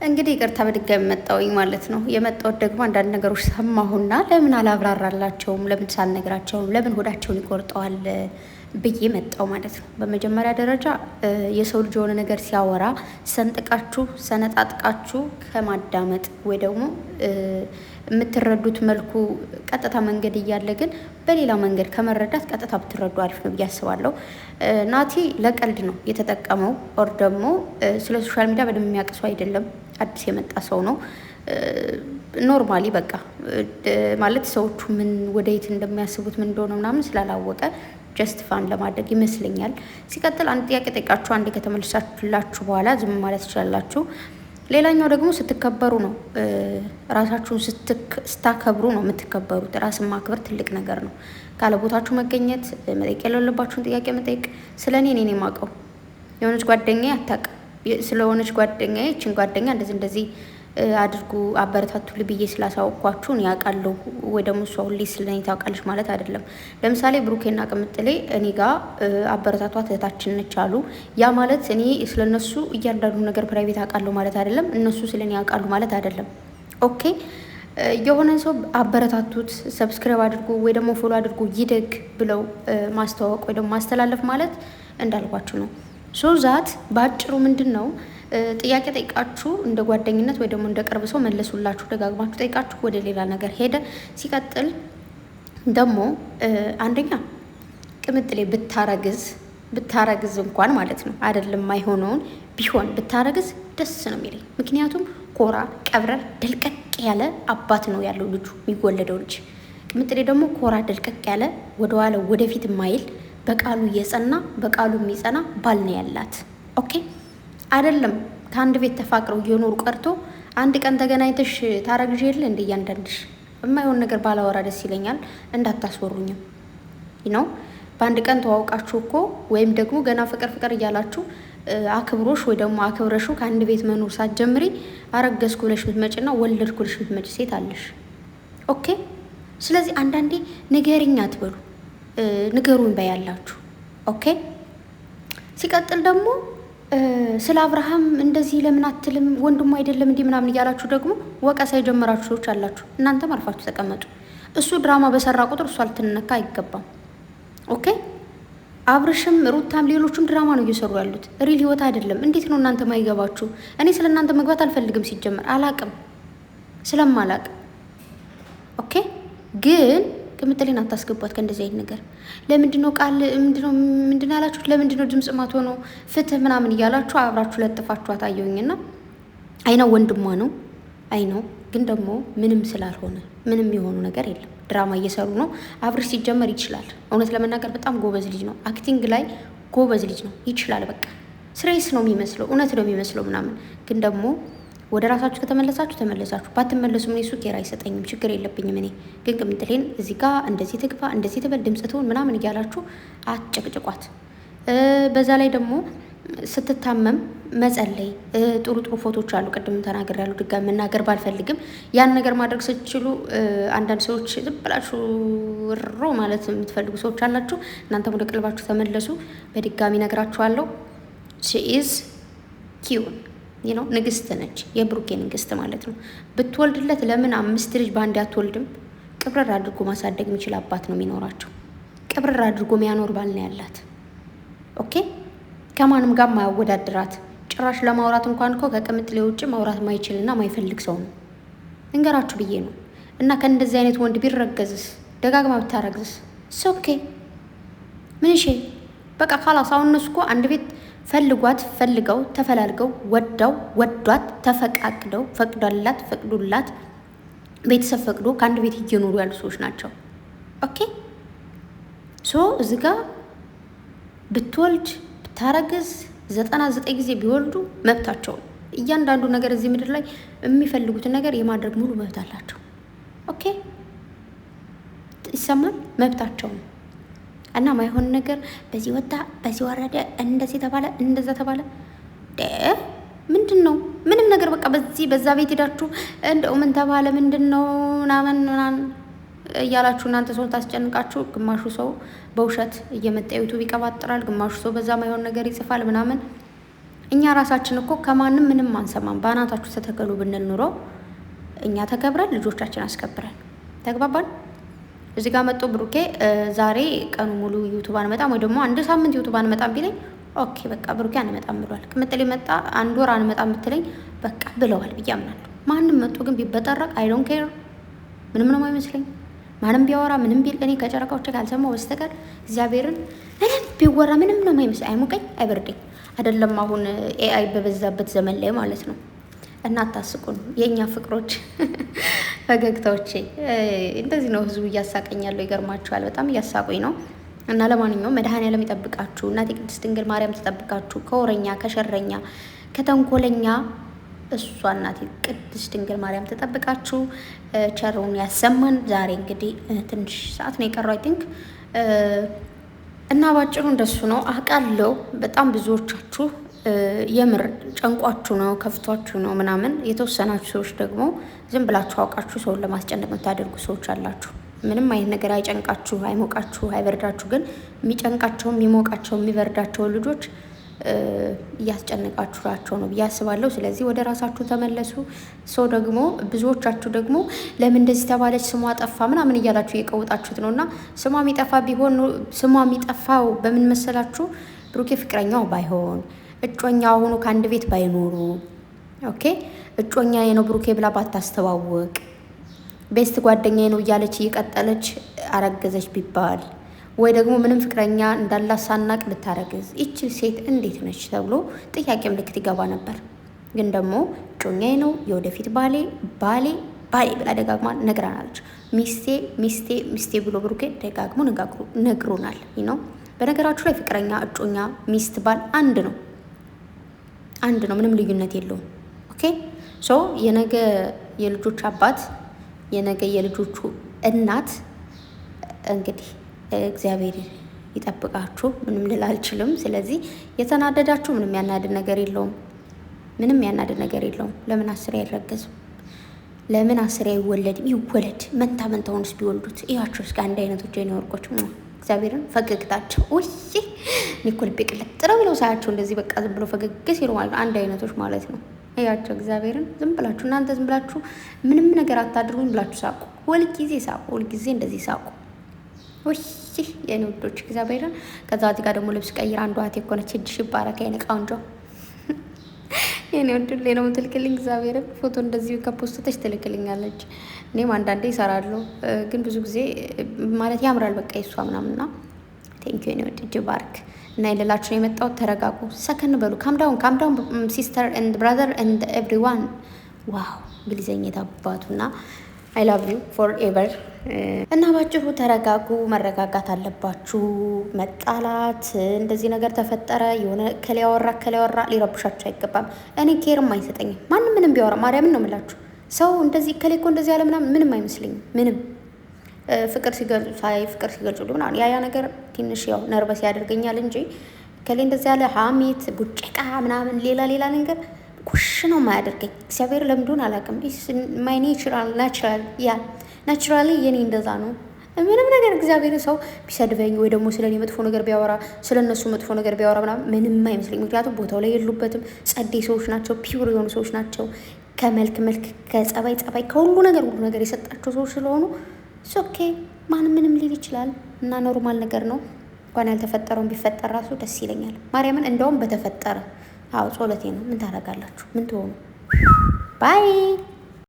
እንግዲህ ይቅርታ በድጋሚ መጣሁኝ ማለት ነው። የመጣሁት ደግሞ አንዳንድ ነገሮች ሰማሁና ለምን አላብራራላቸውም፣ ለምን ሳልነግራቸውም፣ ለምን ሆዳቸውን ይቆርጠዋል ብዬ መጣሁ ማለት ነው። በመጀመሪያ ደረጃ የሰው ልጅ የሆነ ነገር ሲያወራ ሰንጥቃችሁ ሰነጣጥቃችሁ ከማዳመጥ ወይ ደግሞ የምትረዱት መልኩ ቀጥታ መንገድ እያለ ግን በሌላ መንገድ ከመረዳት ቀጥታ ብትረዱ አሪፍ ነው ብዬ አስባለሁ። ናቲ ለቀልድ ነው የተጠቀመው፣ ኦር ደግሞ ስለ ሶሻል ሚዲያ በደንብ የሚያውቅ ሰው አይደለም፣ አዲስ የመጣ ሰው ነው። ኖርማሊ በቃ ማለት ሰዎቹ ምን ወደየት እንደሚያስቡት ምን እንደሆነ ምናምን ስላላወቀ ጀስት ፋን ለማድረግ ይመስለኛል። ሲቀጥል አንድ ጥያቄ ጠይቃችሁ አንዴ ከተመልሳችሁላችሁ በኋላ ዝም ማለት ትችላላችሁ። ሌላኛው ደግሞ ስትከበሩ ነው፣ ራሳችሁን ስታከብሩ ነው የምትከበሩት። ራስን ማክበር ትልቅ ነገር ነው። ካለ ቦታችሁ መገኘት፣ መጠየቅ የሌለባችሁን ጥያቄ መጠየቅ። ስለ እኔ የማውቀው የሆነች ጓደኛዬ አታውቅም። ስለሆነች ጓደኛዬ እችን ጓደኛ እንደዚህ አድርጉ አበረታቱ ብዬ ስላሳወቅኳችሁ እኔ ያውቃለሁ ወይ ደግሞ እሷ ሁሌ ስለኔ ታውቃለች ማለት አይደለም። ለምሳሌ ብሩኬና ቅምጥሌ እኔ ጋር አበረታቷት እህታችን ነች አሉ። ያ ማለት እኔ ስለነሱ እያንዳንዱ ነገር ፕራይቬት አውቃለሁ ማለት አይደለም። እነሱ ስለኔ ያውቃሉ ማለት አይደለም። ኦኬ የሆነን ሰው አበረታቱት፣ ሰብስክራይብ አድርጉ ወይ ደግሞ ፎሎ አድርጉ ይደግ ብለው ማስተዋወቅ ወይ ደግሞ ማስተላለፍ ማለት እንዳልኳችሁ ነው። ሶ ዛት በአጭሩ ምንድን ነው ጥያቄ ጠይቃችሁ እንደ ጓደኝነት ወይ ደግሞ እንደ ቅርብ ሰው መለሱላችሁ፣ ደጋግማችሁ ጠይቃችሁ ወደ ሌላ ነገር ሄደ። ሲቀጥል ደግሞ አንደኛ ቅምጥሌ ብታረግዝ እንኳን ማለት ነው አይደለም አይሆነውን ቢሆን ብታረግዝ ደስ ነው የሚለኝ። ምክንያቱም ኮራ ቀብረር ደልቀቅ ያለ አባት ነው ያለው ልጁ የሚወለደው ልጅ። ቅምጥሌ ደግሞ ኮራ ደልቀቅ ያለ ወደኋላ ወደፊት ማይል በቃሉ እየጸና በቃሉ የሚጸና ባል ነው ያላት። ኦኬ አይደለም ከአንድ ቤት ተፋቅረው እየኖሩ ቀርቶ አንድ ቀን ተገናኝተሽ ታረግዥ የለ እንደ እያንዳንድሽ የማይሆን ነገር ባላወራ ደስ ይለኛል። እንዳታስወሩኝም ነው። በአንድ ቀን ተዋውቃችሁ እኮ ወይም ደግሞ ገና ፍቅር እያላችሁ አክብሮሽ ወይ ደግሞ አክብረሹ ከአንድ ቤት መኖር ሳትጀምሪ አረገዝኩ ብለሽ ምትመጪና ወለድኩ ብለሽ ምትመጪ ሴት አለሽ። ኦኬ ስለዚህ አንዳንዴ ንገሪኝ አትበሉ፣ ንገሩኝ ባያላችሁ። ኦኬ ሲቀጥል ደግሞ ስለ አብርሃም እንደዚህ ለምን አትልም ወንድሙ አይደለም እንዲህ ምናምን እያላችሁ ደግሞ ወቀሳ የጀመራችሁ ሰዎች አላችሁ። እናንተም አርፋችሁ ተቀመጡ። እሱ ድራማ በሰራ ቁጥር እሷ ልትነካ አይገባም። ኦኬ አብርሽም ሩታም ሌሎቹም ድራማ ነው እየሰሩ ያሉት፣ ሪል ህይወት አይደለም። እንዴት ነው እናንተ ማይገባችሁ? እኔ ስለ እናንተ መግባት አልፈልግም፣ ሲጀመር አላቅም ስለማላቅ። ኦኬ ግን ቅምጥሌን አታስገቧት ከእንደዚህ አይነት ነገር። ለምንድን ነው ቃል ምንድን ያላችሁት? ለምንድን ነው ድምጽ ማትሆኑ ፍትህ ምናምን እያላችሁ አብራችሁ ለጥፋችሁ አታየውኝና አይነው ወንድሟ ነው አይነው። ግን ደግሞ ምንም ስላልሆነ ምንም የሆኑ ነገር የለም። ድራማ እየሰሩ ነው። አብርሽ ሲጀመር ይችላል። እውነት ለመናገር በጣም ጎበዝ ልጅ ነው። አክቲንግ ላይ ጎበዝ ልጅ ነው። ይችላል። በቃ ስሬስ ነው የሚመስለው፣ እውነት ነው የሚመስለው ምናምን። ግን ደግሞ ወደ ራሳችሁ ከተመለሳችሁ ተመለሳችሁ፣ ባትመለሱ ምን ሱቅ ኬር አይሰጠኝም፣ ችግር የለብኝም። እኔ ግን ቅምጥሌን እዚህ ጋር እንደዚህ ትግባ እንደዚህ ትበል ድምጽ ትሆን ምናምን እያላችሁ አትጨቅጭቋት። በዛ ላይ ደግሞ ስትታመም መጸለይ፣ ጥሩ ፎቶች አሉ። ቅድም ተናገር ያሉ ድጋሚ መናገር ባልፈልግም ያን ነገር ማድረግ ስትችሉ አንዳንድ ሰዎች ዝም ብላችሁ ሮ ማለት የምትፈልጉ ሰዎች አላችሁ። እናንተም ወደ ቀልባችሁ ተመለሱ። በድጋሚ ነግራችኋለሁ። ሺኢዝ ኪውን ነው ንግስት ነች፣ የብሩኬ ንግስት ማለት ነው። ብትወልድለት ለምን 5 ልጅ በአንድ አትወልድም? ቅብረር አድርጎ ማሳደግ የሚችል አባት ነው የሚኖራቸው። ቅብረር አድርጎ የሚያኖር ባል ነው ያላት። ኦኬ ከማንም ጋር ማያወዳድራት፣ ጭራሽ ለማውራት እንኳን እኮ ከቅምጥሌ ውጭ ማውራት ማይችልና ማይፈልግ ሰው ነው። እንገራችሁ ብዬ ነው። እና ከእንደዚህ አይነት ወንድ ቢረገዝስ ደጋግማ ብታረግዝስ ኦኬ ምን እሺ በቃ ካላስ። አሁን እነሱ እኮ አንድ ቤት ፈልገው ተፈላልገው ወዷት ተፈቃቅደው ፈቅዶላት ቤተሰብ ፈቅዶ ከአንድ ቤት እየኖሩ ያሉ ሰዎች ናቸው። ኦኬ ሶ እዚህ ጋር ብትወልድ ብታረግዝ 99 ጊዜ ቢወልዱ መብታቸው። እያንዳንዱ ነገር እዚህ ምድር ላይ የሚፈልጉትን ነገር የማድረግ ሙሉ መብት አላቸው። ኦኬ ይሰማል፣ መብታቸው ነው። እና ማይሆን ነገር በዚህ ወጣ በዚህ ወረደ እንደዚህ ተባለ እንደዛ ተባለ ምንድነው? ምንም ነገር በቃ በዛ ቤት ሄዳችሁ እንደው ምን ተባለ ምንድነው ምናምን እያላችሁ እናንተ ሰው ታስጨንቃችሁ። ግማሹ ሰው በውሸት እየመጣ ዩቲዩብ ይቀባጥራል፣ ግማሹ ሰው በዛ ማይሆን ነገር ይጽፋል ምናምን። እኛ ራሳችን እኮ ከማንም ምንም አንሰማም። በአናታችሁ ተተከሉ ብንል ኑሮ እኛ ተከብረን ልጆቻችን አስከብረን ተግባባን። እዚህ ጋር መጥቶ ብሩኬ ዛሬ ቀኑ ሙሉ ዩቱብ አንመጣም ወይ ደግሞ አንድ ሳምንት ዩቱብ አንመጣም ቢለኝ ኦኬ በቃ ብሩኬ አንመጣም ብሏል። ቅምጥሌ መጣ አንድ ወር አንመጣም ብትለኝ በቃ ብለዋል ብዬ አምናለሁ። ማንም መጥቶ ግን ቢበጠረቅ አይ ዶንት ኬር ምንም ነው አይመስለኝ። ማንም ቢያወራ ምንም ቢል እኔ ከጨረቃዎች ካልሰማው በስተቀር እግዚአብሔርን ምንም ቢወራ ምንም ነው አይመስለኝ። አይሞቀኝ አይበርደኝ። አይደለም አሁን ኤአይ በበዛበት ዘመን ላይ ማለት ነው። እና አታስቁን የእኛ ፍቅሮች ፈገግታዎቼ። እንደዚህ ነው ህዝቡ እያሳቀኛለሁ። ይገርማችኋል፣ በጣም እያሳቁኝ ነው። እና ለማንኛውም መድኃኔዓለም ይጠብቃችሁ፣ እናቴ ቅድስት ድንግል ማርያም ትጠብቃችሁ ከወረኛ ከሸረኛ ከተንኮለኛ እሷ እናቴ ቅድስት ድንግል ማርያም ተጠብቃችሁ ቸሩን ያሰማን። ዛሬ እንግዲህ ትንሽ ሰዓት ነው የቀረው አይ ቲንክ እና ባጭሩ እንደሱ ነው አውቃለሁ። በጣም ብዙዎቻችሁ የምር ጨንቋችሁ ነው ከፍቷችሁ ነው ምናምን። የተወሰናችሁ ሰዎች ደግሞ ዝም ብላችሁ አውቃችሁ ሰውን ለማስጨነቅ የምታደርጉ ሰዎች አላችሁ። ምንም አይነት ነገር አይጨንቃችሁ፣ አይሞቃችሁ፣ አይበርዳችሁ። ግን የሚጨንቃቸው የሚሞቃቸው የሚበርዳቸው ልጆች እያስጨነቃችኋቸው ነው ብዬ አስባለሁ። ስለዚህ ወደ ራሳችሁ ተመለሱ። ሰው ደግሞ ብዙዎቻችሁ ደግሞ ለምን እንደዚህ ተባለች ስሟ ጠፋ ምናምን እያላችሁ እየቀውጣችሁት ነው። እና ስሟ የሚጠፋ ቢሆን ስሟ የሚጠፋው በምን መሰላችሁ? ብሩኬ ፍቅረኛው ባይሆን እጮኛ ሆኖ ከአንድ ቤት ባይኖሩ ኦኬ፣ እጮኛ ነው ብሩኬ ብላ ባታስተዋወቅ፣ ቤስት ጓደኛዬ ነው እያለች እየቀጠለች አረገዘች ቢባል ወይ ደግሞ ምንም ፍቅረኛ እንዳላት ሳናቅ ብታረግዝ ይቺ ሴት እንዴት ነች ተብሎ ጥያቄ ምልክት ይገባ ነበር። ግን ደግሞ እጮኛዬ ነው የወደፊት ባሌ ባሌ ባሌ ብላ ደጋግማ ነግራናለች። ሚስቴ ሚስቴ ሚስቴ ብሎ ብሩኬ ደጋግሞ ነግሮናል ነው። በነገራችሁ ላይ ፍቅረኛ፣ እጮኛ፣ ሚስት፣ ባል አንድ ነው፣ አንድ ነው። ምንም ልዩነት የለውም። ኦኬ ሶ የነገ የልጆች አባት የነገ የልጆቹ እናት እንግዲህ እግዚአብሔር ይጠብቃችሁ። ምንም ልል አልችልም። ስለዚህ የተናደዳችሁ ምንም ያናድድ ነገር የለውም። ምንም ያናድድ ነገር የለውም። ለምን አስሬ አይረገዝም? ለምን አስሬ አይወለድም? ይወለድ። መንታ መንታውንስ ቢወልዱት እያቸው እስከ አንድ አይነቶች የኔ ወርቆች እግዚአብሔርን ፈገግታቸው ውይ እኔ እኮ ልቤ ቅልጥ ነው ብለው ሳያቸው እንደዚህ በቃ ዝም ብሎ ፈገግ ሲሉ ማለት ነው። አንድ አይነቶች ማለት ነው። እያቸው እግዚአብሔርን ዝም ብላችሁ እናንተ ዝም ብላችሁ ምንም ነገር አታድርጉኝ ብላችሁ ሳቁ። ሁልጊዜ ሳቁ። ሁልጊዜ እንደዚህ ሳቁ። ውይ የኔ ውዶች እግዚአብሔርን። ከዛ እዚህ ጋር ደግሞ ልብስ ቀይር አንዷ እህቴ እኮ ነች። እጅሽ ይባረክ የኔ ቃውንጆ የኔ ውድ ነው የምትልክልኝ። እግዚአብሔርን ፎቶ እንደዚህ ከፖስተች ትልክልኛለች። እኔም አንዳንዴ ይሰራሉ፣ ግን ብዙ ጊዜ ማለት ያምራል በቃ የሷ ምናምንና ቴንኪዩ የኔ ውድ እጅ ባርክ። እና የሌላችሁ ነው የመጣሁት። ተረጋጉ፣ ሰከን በሉ። ካምዳውን ካምዳውን ሲስተር ኤንድ ብራዘር ኤንድ ኤቭሪዋን። ዋው እንግሊዘኛ የታባቱና አይ ላቭ ዩ ፎር ኤቨር። እና ባጭሩ ተረጋጉ፣ መረጋጋት አለባችሁ። መጣላት እንደዚህ ነገር ተፈጠረ የሆነ ከሌ ያወራ ሊረብሻችሁ አይገባም። እኔ ኬርም አይሰጠኝም ማንም ምንም ቢያወራ ማርያምን ነው የምላችሁ። ሰው እንደዚህ ከሌ እኮ እንደዚህ ያለ ምንም አይመስለኝም። ምንም ፍቅር ሲገልጹ ምናምን ያ ነገር ትንሽ ያው ነርበስ ያደርገኛል እንጂ ከሌ እንደዚህ ያለ ሀሜት ቡጨቃ ምናምን ሌላ ነገር ኩሽ ነው የማያደርገኝ። እግዚአብሔር ለምንድን አላውቅም። ማይ ናቹራሊ የኔ እንደዛ ነው። ምንም ነገር እግዚአብሔር ሰው ቢሰድበኝ ወይ ደግሞ ስለኔ መጥፎ ነገር ቢያወራ ስለነሱ መጥፎ ነገር ቢያወራ ምንም አይመስለኝ። ምክንያቱም ቦታው ላይ የሉበትም። ጸዴ ሰዎች ናቸው፣ ፒውር የሆኑ ሰዎች ናቸው። ከመልክ ከጸባይ ከሁሉ ነገር የሰጣቸው ሰዎች ስለሆኑ ኦኬ ማንም ምንም ሊል ይችላል እና ኖርማል ነገር ነው። እንኳን ያልተፈጠረውን ቢፈጠር ራሱ ደስ ይለኛል። ማርያምን እንደውም በተፈጠረ ጸሎቴ ነው። ምን ታደርጋላችሁ? ምን ትሆኑ? ባይ